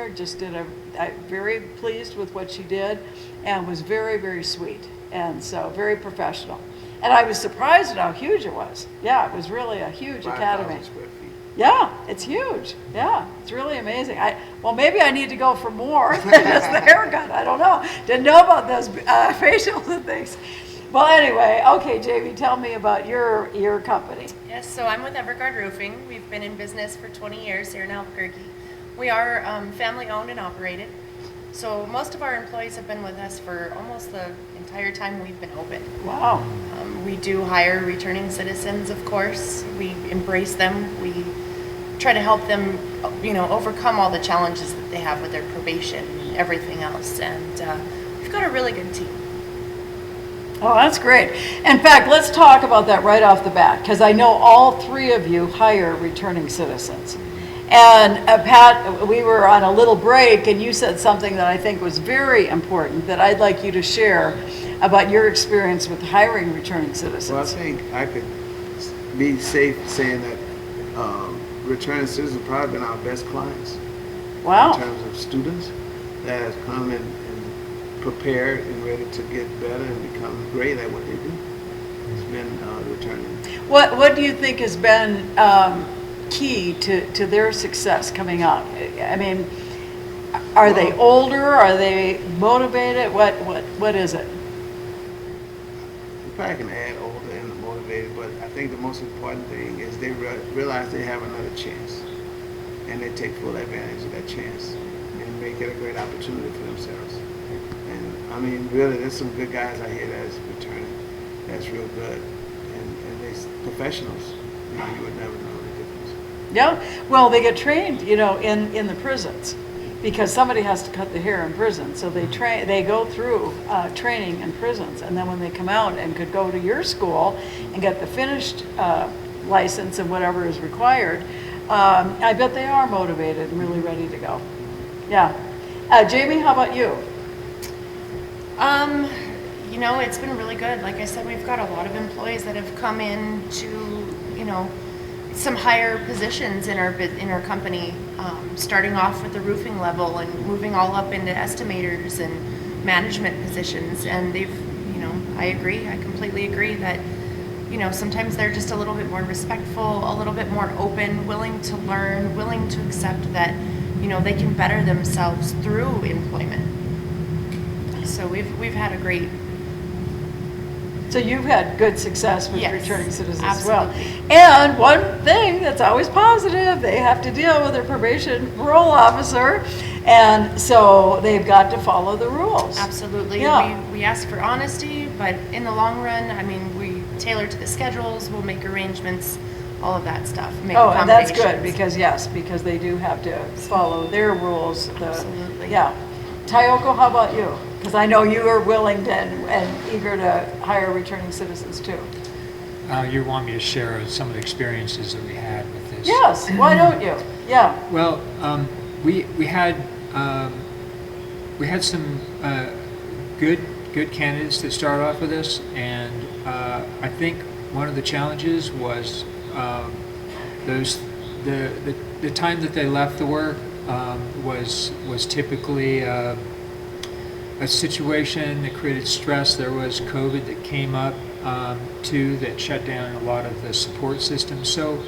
there, just I'm very pleased with what she did, and was very, very sweet, and so very professional. And I was surprised at how huge it was. Yeah, it was really a huge academy. 5,000 square feet. Yeah, it's huge. Yeah, it's really amazing. Well, maybe I need to go for more than just the haircut. I don't know. Didn't know about those facials and things. Well, anyway, okay, Jamie, tell me about your company. Yes, so I'm with Everguard Roofing. We've been in business for 20 years here in Albuquerque. We are family owned and operated. So most of our employees have been with us for almost the entire time we've been open. Wow. We do hire returning citizens, of course. We embrace them. We try to help them, overcome all the challenges that they have with their probation and everything else. And we've got a really good team. Oh, that's great. In fact, let's talk about that right off the bat, because I know all three of you hire returning citizens. And Pat, we were on a little break, and you said something that I think was very important that I'd like you to share about your experience with hiring returning citizens. Well, I think I could be safe saying that returning citizens have probably been our best clients. Wow. In terms of students that have come and prepared and ready to get better and become great at what they do. It's been returning. What do you think has been key to their success coming out? I mean, are they older? Are they motivated? What is it? You probably can add older and motivated, but I think the most important thing is they realize they have another chance, and they take full advantage of that chance and make it a great opportunity for themselves. And I mean, really, there's some good guys out here that's returning. That's real good, and they're professionals. You would never know the difference. Yeah, well, they get trained, in the prisons, because somebody has to cut the hair in prison. So they go through training in prisons, and then when they come out and could go to your school and get the finished license and whatever is required, I bet they are motivated and really ready to go. Yeah. Jamie, how about you? It's been really good. Like I said, we've got a lot of employees that have come in to, some higher positions in our company, starting off with the roofing level and moving all up into estimators and management positions. And they've, I agree. I completely agree that, sometimes they're just a little bit more respectful, a little bit more open, willing to learn, willing to accept that, they can better themselves through employment. So we've had a great. So you've had good success with Yes, returning citizens absolutely. as well. And one thing that's always positive, they have to deal with their probation parole officer, and so they've got to follow the rules. Absolutely. Yeah. We ask for honesty, but in the long run, we tailor to the schedules, we'll make arrangements, all of that stuff. Make Oh, and that's good, accommodations. because they do have to follow their rules. Absolutely. Yeah. Tayoko, how about you? Because I know you are willing to and eager to hire returning citizens too. You want me to share some of the experiences that we had with this? Yes, why don't you? Yeah. Well, we had some good candidates that started off with this, and I think one of the challenges was the time that they left the work was typically a situation that created stress. There was COVID that came up too, that shut down a lot of the support systems. So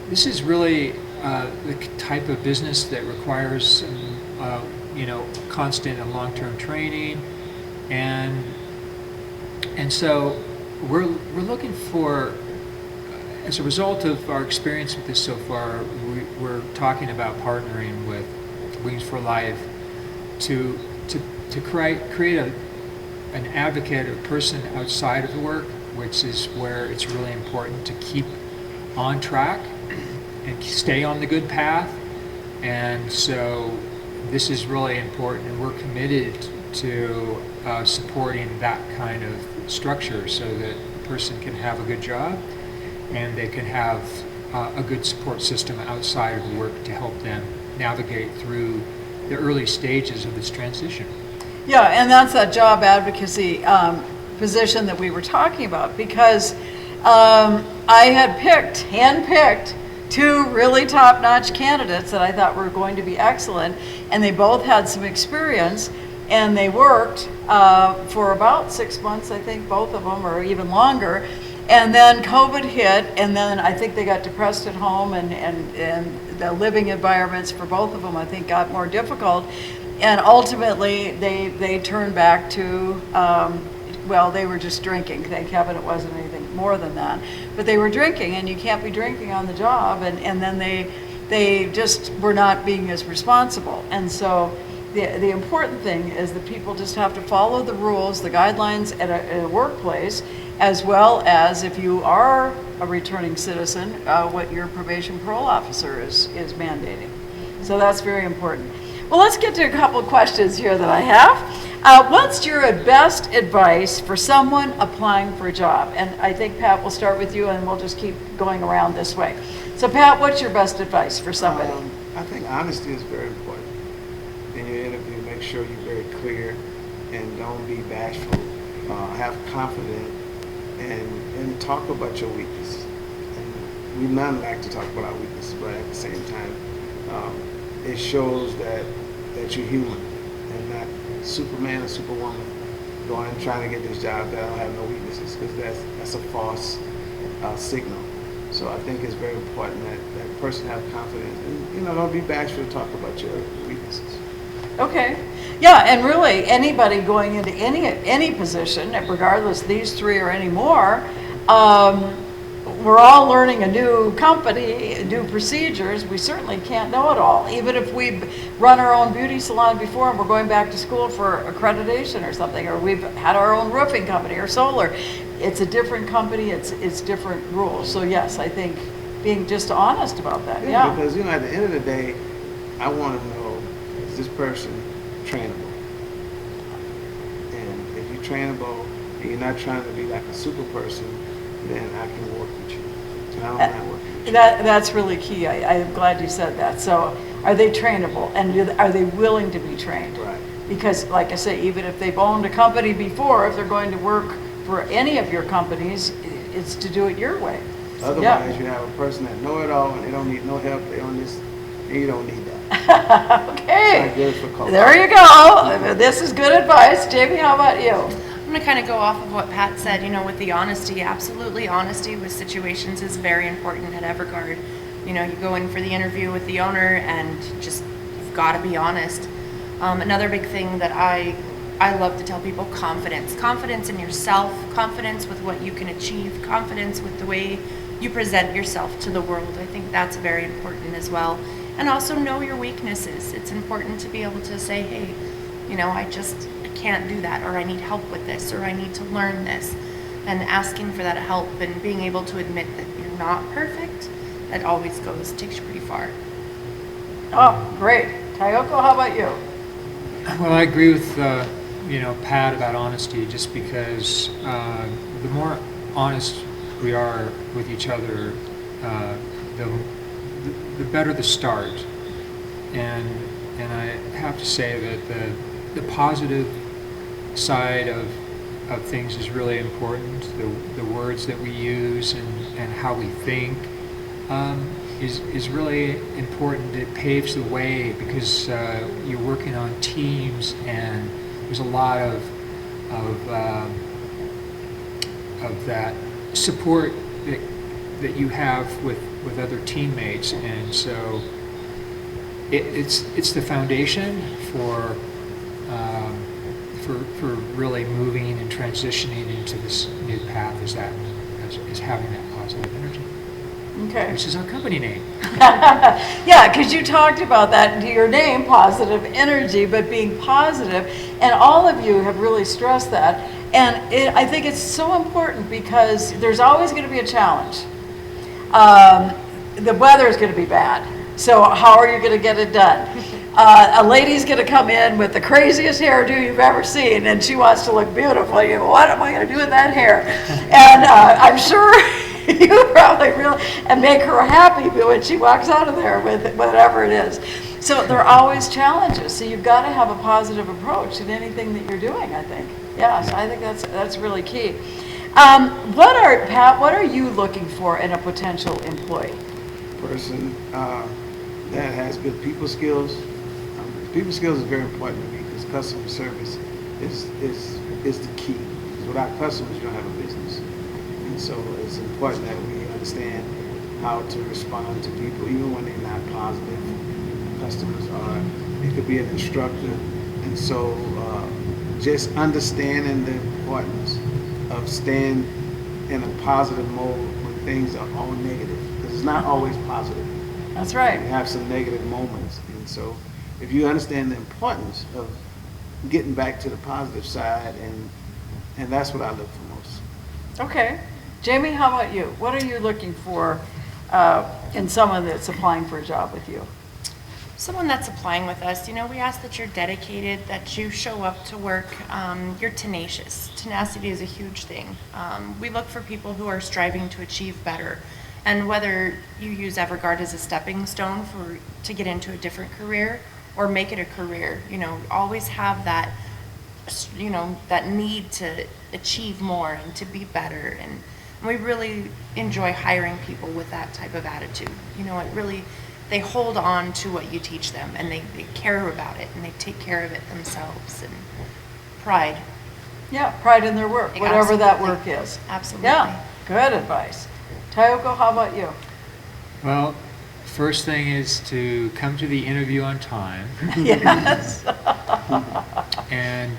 this is really the type of business that requires some, constant and long-term training, and so we're looking for. As a result of our experience with this so far, we're talking about partnering with Wings for Life to create an advocate, a person outside of the work, which is where it's really important to keep on track and stay on the good path. And so this is really important, and we're committed to supporting that kind of structure so that the person can have a good job and they can have a good support system outside of work to help them navigate through the early stages of this transition. Yeah, and that's that job advocacy position that we were talking about, because I had handpicked two really top-notch candidates that I thought were going to be excellent, and they both had some experience, and they worked for about 6 months, I think, both of them, or even longer. And then COVID hit, and then I think they got depressed at home, and the living environments for both of them, I think, got more difficult. And ultimately, they turned back to, well, they were just drinking. Thank heaven it wasn't anything more than that. But they were drinking, and you can't be drinking on the job, and then they just were not being as responsible. And so the important thing is that people just have to follow the rules, the guidelines at a workplace, as well as if you are a returning citizen, what your probation parole officer is mandating. So that's very important. Well, let's get to a couple of questions here that I have. What's your best advice for someone applying for a job? And I think, Pat, we'll start with you, and we'll just keep going around this way. So, Pat, what's your best advice for somebody? I think honesty is very important. In your interview, make sure you're very clear and don't be bashful. Have confidence and talk about your weaknesses. And we none like to talk about our weaknesses, but at the same time, it shows that you're human and not Superman or Superwoman going and trying to get this job that don't have no weaknesses, because that's a false signal. So I think it's very important that person have confidence and don't be bashful to talk about your weaknesses. Okay. Yeah, and really, anybody going into any position, regardless these three or any more, we're all learning a new company, new procedures. We certainly can't know it all. Even if we've run our own beauty salon before and we're going back to school for accreditation or something, or we've had our own roofing company or solar, it's a different company, it's different rules. So yes, I think being just honest about that, yeah. Because, at the end of the day, I want to know, is this person trainable? And if you're trainable and you're not trying to be like a super person, then I can work with you. And I don't mind working with you. That's really key. I'm glad you said that. So are they trainable, and are they willing to be trained? Right. Because like I say, even if they've owned a company before, if they're going to work for any of your companies, it's to do it your way. Otherwise, you have a person that know it all and they don't need no help. They own this, and you don't need that. Okay. It's not good for culture. There you go. This is good advice. Jamie, how about you? I'm going to kind of go off of what Pat said, with the honesty. Absolutely, honesty with situations is very important at Everguard. You go in for the interview with the owner and you've got to be honest. Another big thing that I love to tell people, confidence. Confidence in yourself, confidence with what you can achieve, confidence with the way you present yourself to the world. I think that's very important as well. And also know your weaknesses. It's important to be able to say, hey, I can't do that, or I need help with this, or I need to learn this. And asking for that help and being able to admit that you're not perfect, that always takes you pretty far. Oh, great. Tayoko, how about you? Well, I agree with Pat about honesty, just because the more honest we are with each other, the better the start. And I have to say that the positive side of things is really important. The words that we use and how we think is really important. It paves the way, because you're working on teams, and there's a lot of that support that you have with other teammates, and so it's the foundation for really moving and transitioning into this new path, is having that positive energy. Okay. Which is our company name. Yeah, because you talked about that into your name, positive energy, but being positive, and all of you have really stressed that. And I think it's so important, because there's always going to be a challenge. The weather is going to be bad, so how are you going to get it done? A lady's going to come in with the craziest hairdo you've ever seen, and she wants to look beautiful. You go, what am I going to do with that hair? And I'm sure you probably really, and make her happy when she walks out of there with whatever it is. So there are always challenges. So you've got to have a positive approach in anything that you're doing, I think. Yeah, so I think that's really key. Pat, what are you looking for in a potential employee? person that has good people skills. People skills is very important to me because customer service is the key. Because without customers, you don't have a business. And so it's important that we understand how to respond to people, even when they're not positive. Customers are. It could be an instructor, and so just understanding the importance of staying in a positive mode when things are all negative, because it's not always positive. That's right. You have some negative moments, and so if you understand the importance of getting back to the positive side, and that's what I look for most. Okay. Jamie, how about you? What are you looking for in someone that's applying for a job with you? Someone that's applying with us, we ask that you're dedicated, that you show up to work, you're tenacious. Tenacity is a huge thing. We look for people who are striving to achieve better. And whether you use Everguard as a stepping stone to get into a different career or make it a career, always have that, that need to achieve more and to be better. And we really enjoy hiring people with that type of attitude. They hold on to what you teach them, and they care about it, and they take care of it themselves, and pride. Yeah, pride in their work, whatever that work is. Absolutely. Yeah, good advice. Tayoko, how about you? Well, first thing is to come to the interview on time. Yes. and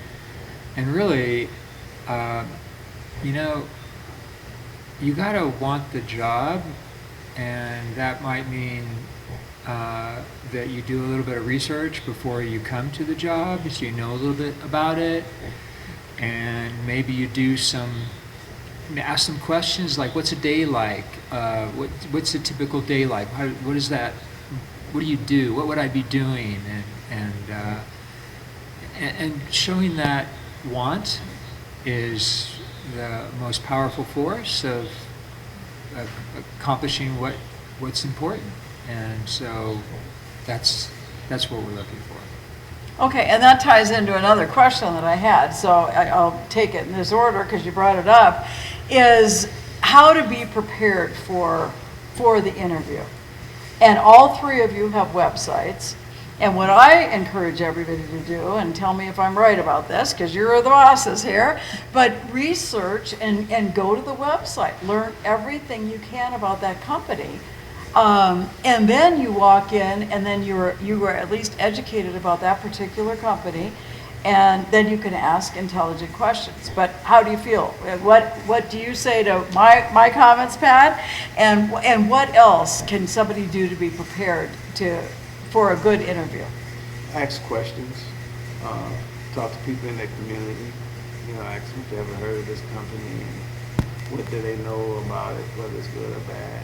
really, you gotta want the job, and that might mean that you do a little bit of research before you come to the job, so you know a little bit about it, and maybe you ask some questions like, what's a day like? What's a typical day like? What is that? What do you do? What would I be doing? And showing that want is the most powerful force of accomplishing what's important. And so that's what we're looking for. Okay, and that ties into another question that I had, so I'll take it in this order because you brought it up, is how to be prepared for the interview. And all three of you have websites, and what I encourage everybody to do, and tell me if I'm right about this, because you're the bosses here, but research and go to the website, learn everything you can about that company. And then you walk in, and then you were at least educated about that particular company, and then you can ask intelligent questions. But how do you feel? What do you say to my comments, Pat? And what else can somebody do to be prepared for a good interview? Ask questions. Talk to people in their community. Ask them if they ever heard of this company and what do they know about it, whether it's good or bad.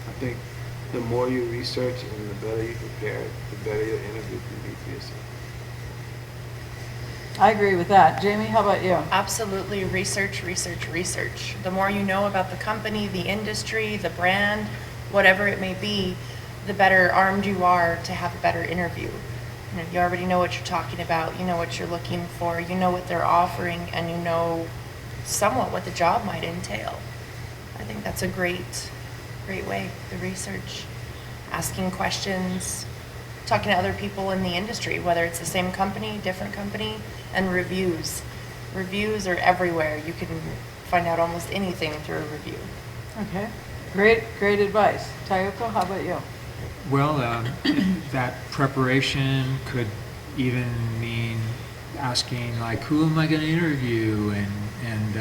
I think the more you research and the better you prepare, the better your interview can be for yourself. I agree with that. Jamie, how about you? Absolutely. Research. The more you know about the company, the industry, the brand, whatever it may be, the better armed you are to have a better interview. You already know what you're talking about, you know what you're looking for, you know what they're offering, and you know somewhat what the job might entail. I think that's a great way, the research, asking questions, talking to other people in the industry, whether it's the same company, different company, and reviews. Reviews are everywhere. You can find out almost anything through a review. Okay, great advice. Tayoko, how about you? Well, that preparation could even mean asking, like, who am I going to interview, and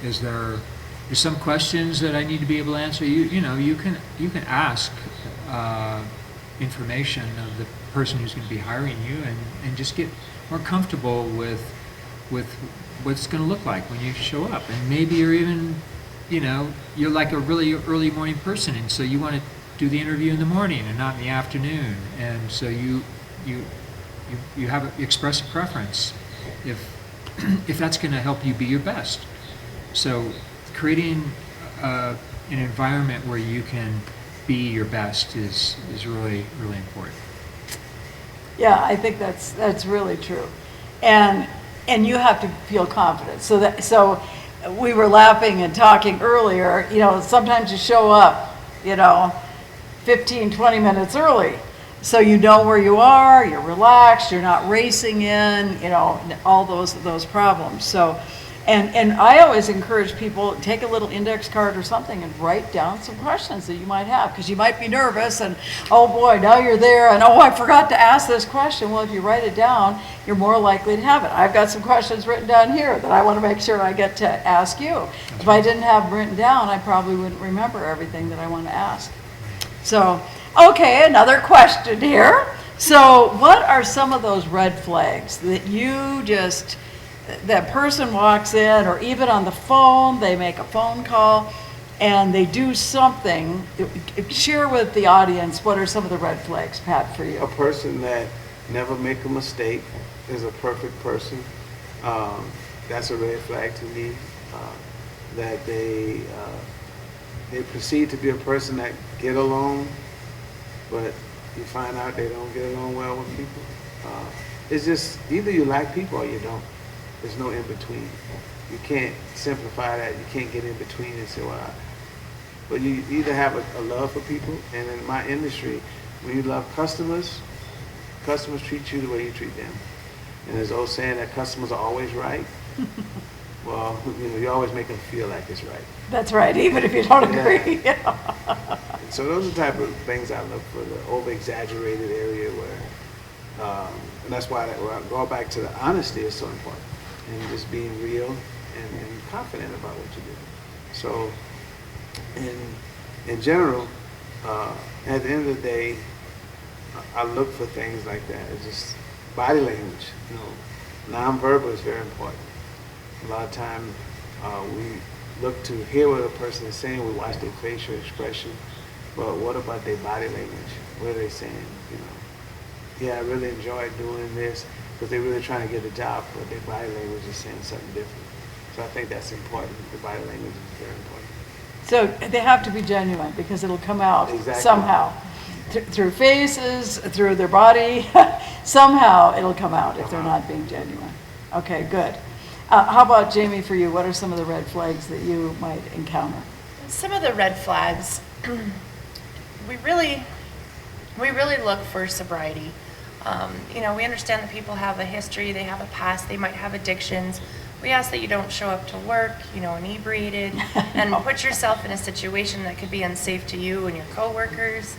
there's some questions that I need to be able to answer. You can ask information of the person who's going to be hiring you, and just get more comfortable with what's going to look like when you show up. And maybe you're even, you're like a really early morning person, and so you want to do the interview in the morning and not in the afternoon. And so you express a preference if that's going to help you be your best. So creating an environment where you can be your best is really, really important. Yeah, I think that's really true, and you have to feel confident. So we were laughing and talking earlier. Sometimes you show up 15, 20 minutes early. So you know where you are, you're relaxed, you're not racing in, all those problems. So, and I always encourage people, take a little index card or something and write down some questions that you might have, because you might be nervous and, oh boy, now you're there and, oh, I forgot to ask this question. Well, if you write it down, you're more likely to have it. I've got some questions written down here that I want to make sure I get to ask you. If I didn't have them written down, I probably wouldn't remember everything that I want to ask. So, okay, another question here. So what are some of those red flags that that person walks in, or even on the phone, they make a phone call and they do something? Share with the audience, what are some of the red flags, Pat, for you? A person that never make a mistake is a perfect person. That's a red flag to me. That they proceed to be a person that get along, but you find out they don't get along well with people. It's just either you like people or you don't. There's no in between. You can't simplify that. You can't get in between and say, well, but you either have a love for people, and in my industry, when you love customers, customers treat you the way you treat them. And there's old saying that customers are always right. Well, you always make them feel like it's right. That's right, even if you don't agree. Yeah. So those are the type of things I look for, the over-exaggerated area where, and that's why going back to the honesty is so important, and just being real and confident about what you do. So, in general, at the end of the day, I look for things like that. It's just body language. Nonverbal is very important. A lot of times we look to hear what a person is saying. We watch their facial expression, but what about their body language? What are they saying? Yeah, I really enjoy doing this, because they're really trying to get a job, but their body language is saying something different. So I think that's important. The body language is very important. So they have to be genuine, because it'll come out Exactly. somehow. Through faces, through their body, somehow it'll come out if they're not being genuine. Okay, good. How about Jamie, for you? What are some of the red flags that you might encounter? Some of the red flags, we really look for sobriety. We understand that people have a history, they have a past, they might have addictions. We ask that you don't show up to work, inebriated, and put yourself in a situation that could be unsafe to you and your coworkers.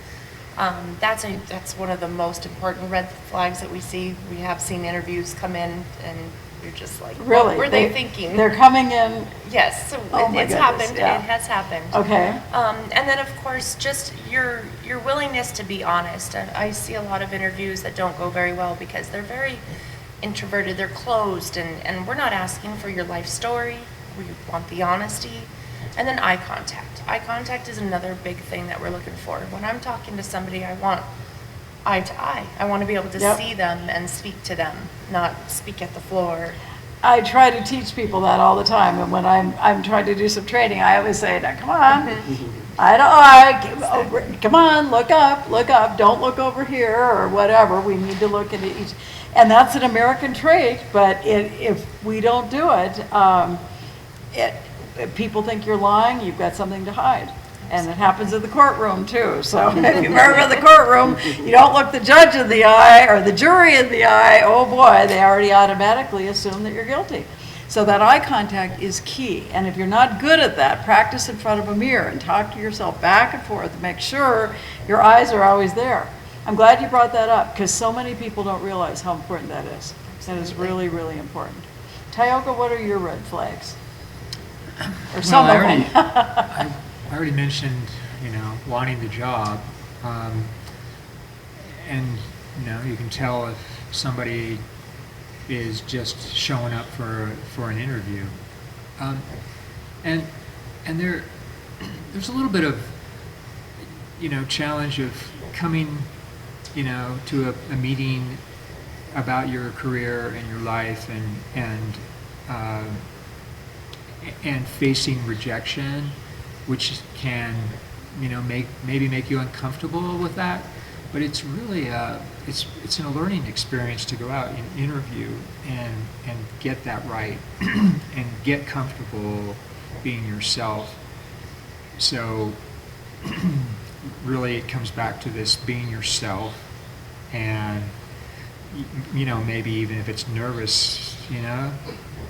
That's one of the most important red flags that we see. We have seen interviews come in, and you're just like, Really? What were they thinking? They're coming in. Yes, so Oh my it's goodness, happened. yeah. It has happened. Okay. And then, of course, just your willingness to be honest. I see a lot of interviews that don't go very well because they're very introverted, they're closed, and we're not asking for your life story. We want the honesty. And then eye contact. Eye contact is another big thing that we're looking for. When I'm talking to somebody, I want eye to eye. I want to be able to Yep. see them and speak to them, not speak at the floor. I try to teach people that all the time, and when I'm trying to do some training, I always say, now, come on, eye to eye, come on, look up, don't look over here, or whatever. We need to look at each, and that's an American trait, but if we don't do it, if people think you're lying, you've got something to hide. And it happens in the courtroom too. So if you've ever been in the courtroom, you don't look the judge in the eye or the jury in the eye, oh boy, they already automatically assume that you're guilty. So that eye contact is key. And if you're not good at that, practice in front of a mirror and talk to yourself back and forth and make sure your eyes are always there. I'm glad you brought that up, because so many people don't realize how important that is. That is really, really important. Tioga, what are your red flags? Or some of them. I already mentioned, wanting the job, and you can tell if somebody is just showing up for an interview, and there's a little bit of challenge of coming to a meeting about your career and your life and facing rejection, which can, maybe make you uncomfortable with that. But it's really it's a learning experience to go out and interview and get that right and get comfortable being yourself. So really it comes back to this being yourself, and maybe even if it's nervous,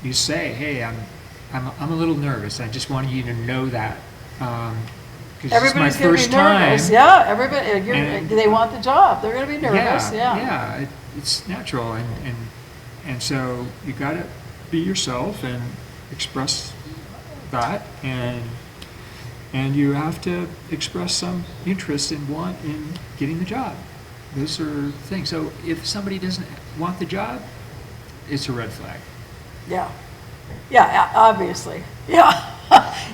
you say, hey, I'm a little nervous. I just wanted you to know that. Because it's my Everybody's going to first be nervous. time. Yeah, everybody. And- They want the job. They're going to be nervous. Yeah, it's natural, and so you got to be yourself and express that, and you have to express some interest and want in getting the job. Those are things. So if somebody doesn't want the job, it's a red flag. Yeah. Yeah, obviously. Yeah.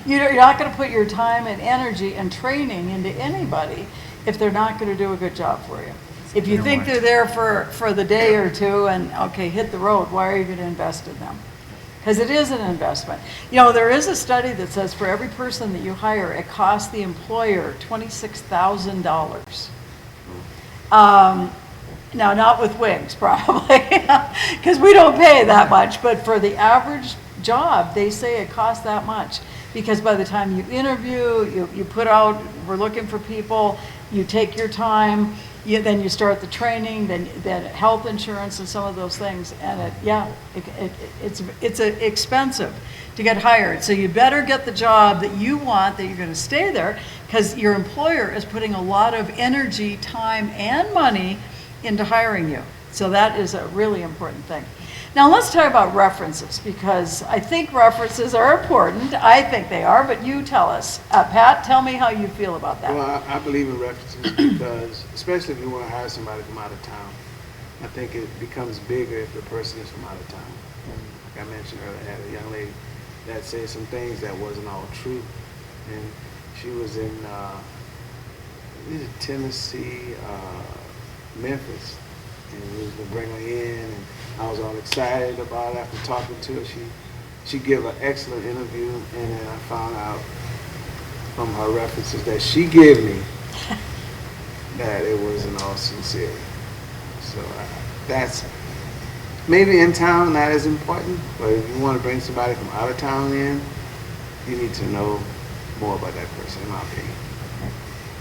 You're not going to put your time and energy and training into anybody if they're not going to do a good job for you. If you think they're there for the day or two and, okay, hit the road, why are you going to invest in them? Because it is an investment. There is a study that says for every person that you hire, it costs the employer $26,000. Now, not with wings, probably, because we don't pay that much, but for the average job, they say it costs that much. Because by the time you interview, you put out, we're looking for people, you take your time, then you start the training, then health insurance and some of those things, and it's expensive to get hired. So you better get the job that you want, that you're going to stay there, because your employer is putting a lot of energy, time, and money into hiring you. So that is a really important thing. Now let's talk about references, because I think references are important. I think they are, but you tell us. Pat, tell me how you feel about that. Well, I believe in references because, especially if you want to hire somebody from out of town, I think it becomes bigger if the person is from out of town. And like I mentioned earlier, I had a young lady that said some things that wasn't all true, and she was in Tennessee, Memphis, and we was gonna bring her in, and I was all excited about it after talking to her. She gave an excellent interview, and then I found out from her references that she gave me that it wasn't all sincere. So that's maybe in town not as important, but if you want to bring somebody from out of town in, you need to know more about that person, in my opinion.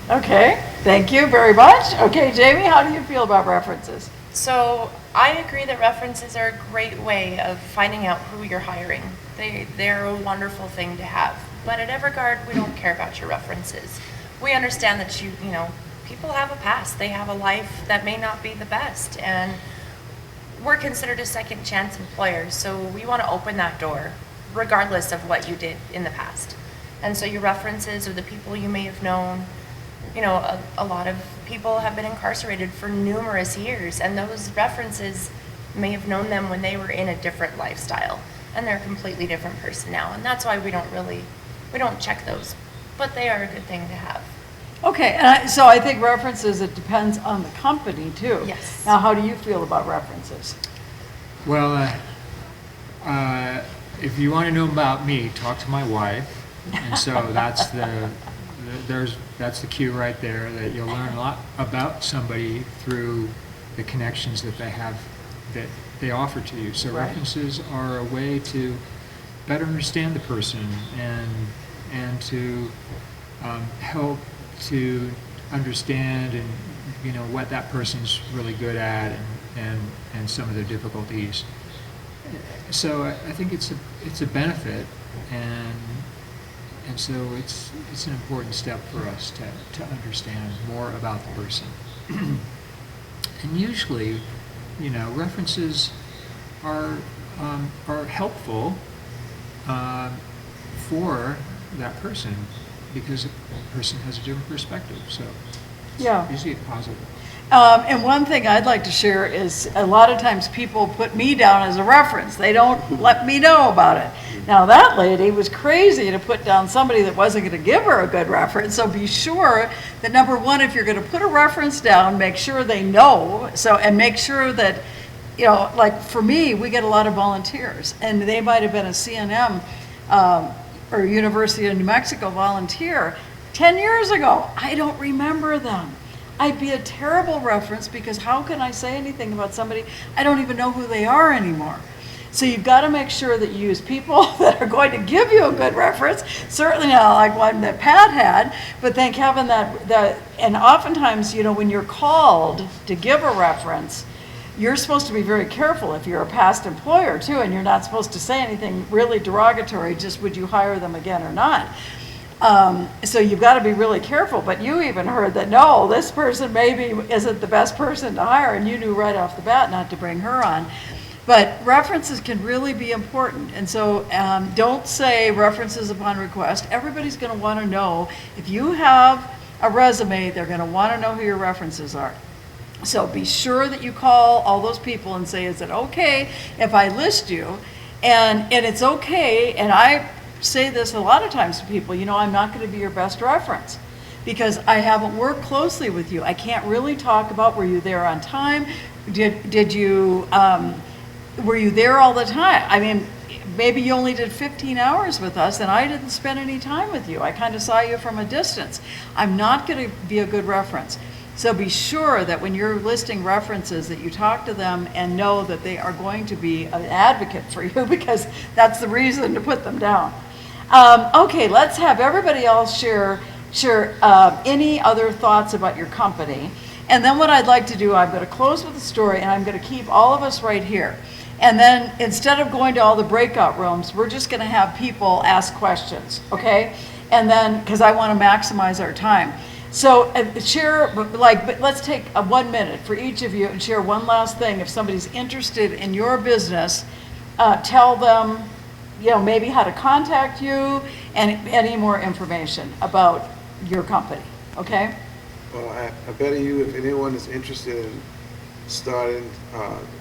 Okay, thank you very much. Okay, Jamie, how do you feel about references? So I agree that references are a great way of finding out who you're hiring. They're a wonderful thing to have. But at Everguard, we don't care about your references. We understand that people have a past. They have a life that may not be the best. And we're considered a second chance employer. So we want to open that door, regardless of what you did in the past. And so your references or the people you may have known, a lot of people have been incarcerated for numerous years, and those references may have known them when they were in a different lifestyle, and they're a completely different person now, and that's why we don't check those, but they are a good thing to have. Okay, and so I think references, it depends on the company too. Yes. Now, how do you feel about references? Well, if you want to know about me, talk to my wife, and so that's the cue right there, that you'll learn a lot about somebody through the connections that they have, that they offer to you. So Right. references are a way to better understand the person and to help to understand and what that person's really good at and some of their difficulties. So I think it's a benefit, and so it's an important step for us to understand more about the person. And usually, references are helpful for that person, because the person has a different perspective. So Yeah. usually positive. And one thing I'd like to share is a lot of times people put me down as a reference. They don't let me know about it. Now that lady was crazy to put down somebody that wasn't going to give her a good reference. So be sure that, number one, if you're going to put a reference down, make sure they know. And make sure that, like for me, we get a lot of volunteers, and they might have been a CNM or University of New Mexico volunteer 10 years ago. I don't remember them. I'd be a terrible reference, because how can I say anything about somebody I don't even know who they are anymore? So you've got to make sure that you use people that are going to give you a good reference, certainly not like one that Pat had, but then Kevin, and oftentimes, when you're called to give a reference, you're supposed to be very careful if you're a past employer too, and you're not supposed to say anything really derogatory, just would you hire them again or not. So you've got to be really careful, but you even heard that, no, this person maybe isn't the best person to hire, and you knew right off the bat not to bring her on. But references can really be important, and so don't say references upon request. Everybody's going to want to know, if you have a resume, they're going to want to know who your references are. So be sure that you call all those people and say, is it okay if I list you? And it's okay, and I say this a lot of times to people, I'm not going to be your best reference because I haven't worked closely with you. I can't really talk about, were you there on time? Were you there all the time? I mean, maybe you only did 15 hours with us and I didn't spend any time with you. I kind of saw you from a distance. I'm not going to be a good reference. So be sure that when you're listing references that you talk to them and know that they are going to be an advocate for you, because that's the reason to put them down. Okay, let's have everybody else share any other thoughts about your company. And then what I'd like to do, I'm going to close with a story and I'm going to keep all of us right here. And then instead of going to all the breakout rooms, we're just going to have people ask questions, okay? And then, because I want to maximize our time. So but let's take 1 minute for each of you and share one last thing. If somebody's interested in your business, tell them, maybe how to contact you and any more information about your company, okay? Well, I bet you, if anyone is interested in starting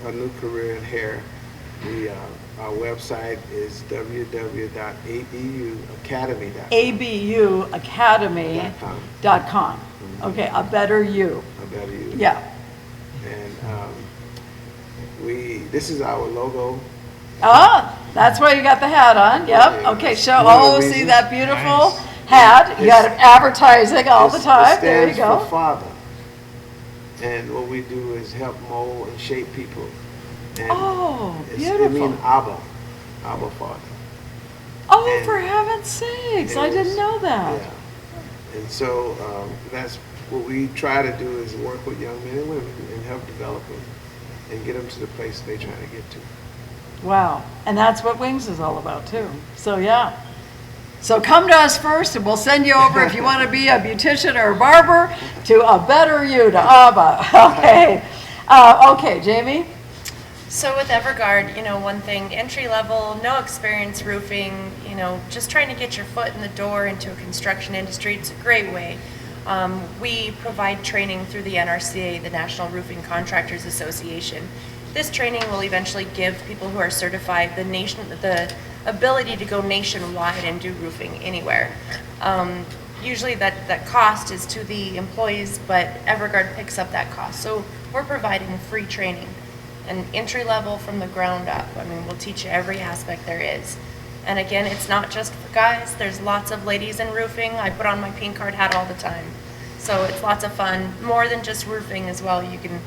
a new career in hair, our website is www.abuacademy.com. abuacademy.com. Okay, a better you. A better you. Yeah. And this is our logo. Ah, that's why you got the hat on. Yep. Okay, show. See that beautiful hat? You got advertising all the time. There you go. For father. And what we do is help mold and shape people. And beautiful. It means Abba Father. Oh, and for heaven's sakes, I didn't know that. Yeah. And so that's what we try to do, is work with young men and women and help develop them and get them to the place they're trying to get to. Wow. And that's what Wings is all about too. So yeah. So come to us first and we'll send you over if you want to be a beautician or a barber to a better you, to Abba. Okay. Okay, Jamie? So with Everguard, one thing, entry level, no experience roofing, just trying to get your foot in the door into a construction industry, it's a great way. We provide training through the NRCA, the National Roofing Contractors Association. This training will eventually give people who are certified the ability to go nationwide and do roofing anywhere. Usually that cost is to the employees, but Everguard picks up that cost. So we're providing free training. And entry level from the ground up. I mean, we'll teach you every aspect there is. And again, it's not just for guys. There's lots of ladies in roofing. I put on my pink card hat all the time. So it's lots of fun. More than just roofing as well. You can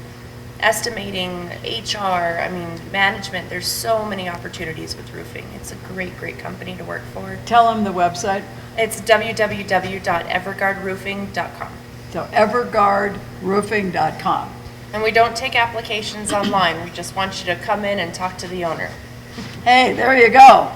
estimating, HR, management. There's so many opportunities with roofing. It's a great, great company to work for. Tell them the website. It's www.everguardroofing.com. So everguardroofing.com. And we don't take applications online. We just want you to come in and talk to the owner. Hey, there you go.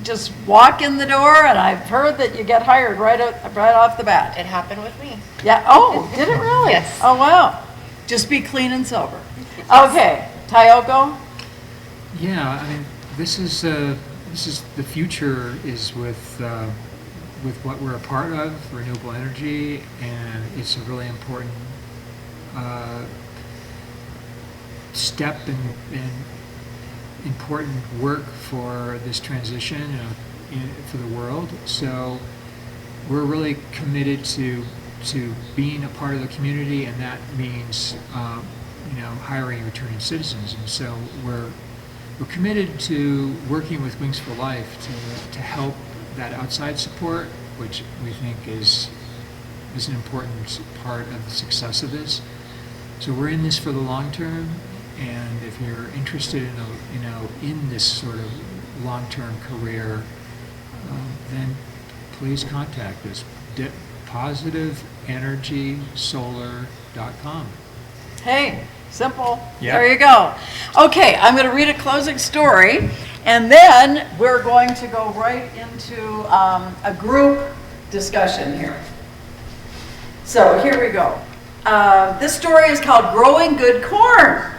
Just walk in the door, and I've heard that you get hired right off the bat. It happened with me. Yeah. Oh, did it really? Yes. Oh, wow. Just be clean and sober. Okay, Tayoko? Yeah, this is the future is with what we're a part of, renewable energy, and it's a really important step and important work for this transition for the world. So we're really committed to being a part of the community, and that means hiring returning citizens. And so we're committed to working with Wings for Life to help that outside support, which we think is an important part of the success of this. So we're in this for the long term. And if if you're interested in this sort of long-term career, then please contact us. PositiveEnergySolar.com. Hey, simple. Yeah. There you go. Okay, I'm going to read a closing story, and then we're going to go right into a group discussion here. So here we go. This story is called Growing Good Corn.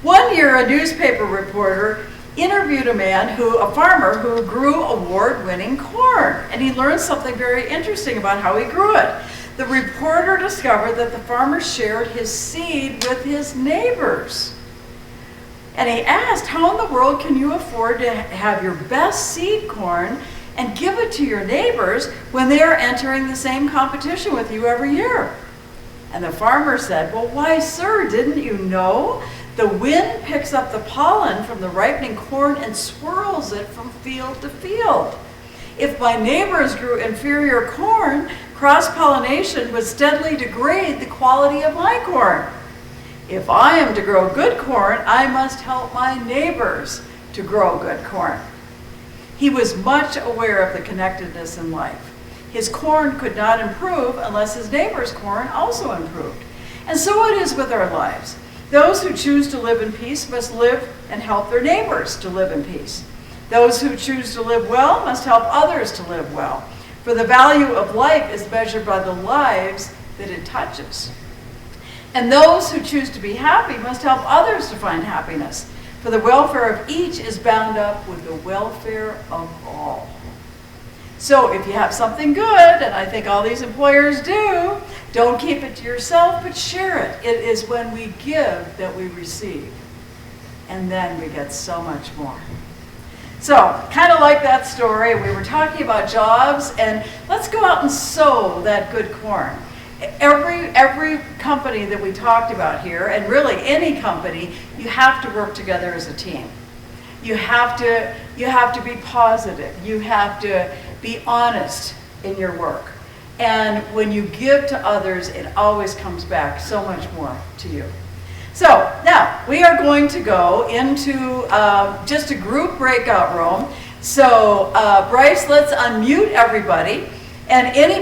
One year, a newspaper reporter interviewed a farmer who grew award-winning corn, and he learned something very interesting about how he grew it. The reporter discovered that the farmer shared his seed with his neighbors. And he asked, how in the world can you afford to have your best seed corn and give it to your neighbors when they are entering the same competition with you every year? And the farmer said, well, why, sir, didn't you know? The wind picks up the pollen from the ripening corn and swirls it from field to field. If my neighbors grew inferior corn, cross-pollination would steadily degrade the quality of my corn. If I am to grow good corn, I must help my neighbors to grow good corn. He was much aware of the connectedness in life. His corn could not improve unless his neighbor's corn also improved. And so it is with our lives. Those who choose to live in peace must live and help their neighbors to live in peace. Those who choose to live well must help others to live well. For the value of life is measured by the lives that it touches. And those who choose to be happy must help others to find happiness. For the welfare of each is bound up with the welfare of all. So if you have something good, and I think all these employers do, don't keep it to yourself, but share it. It is when we give that we receive. And then we get so much more. So, kind of like that story, we were talking about jobs, and let's go out and sow that good corn. Every company that we talked about here, and really any company, you have to work together as a team. You have to be positive. You have to be honest in your work. And when you give to others, it always comes back so much more to you. So now we are going to go into just a group breakout room. So Bryce, let's unmute everybody. And any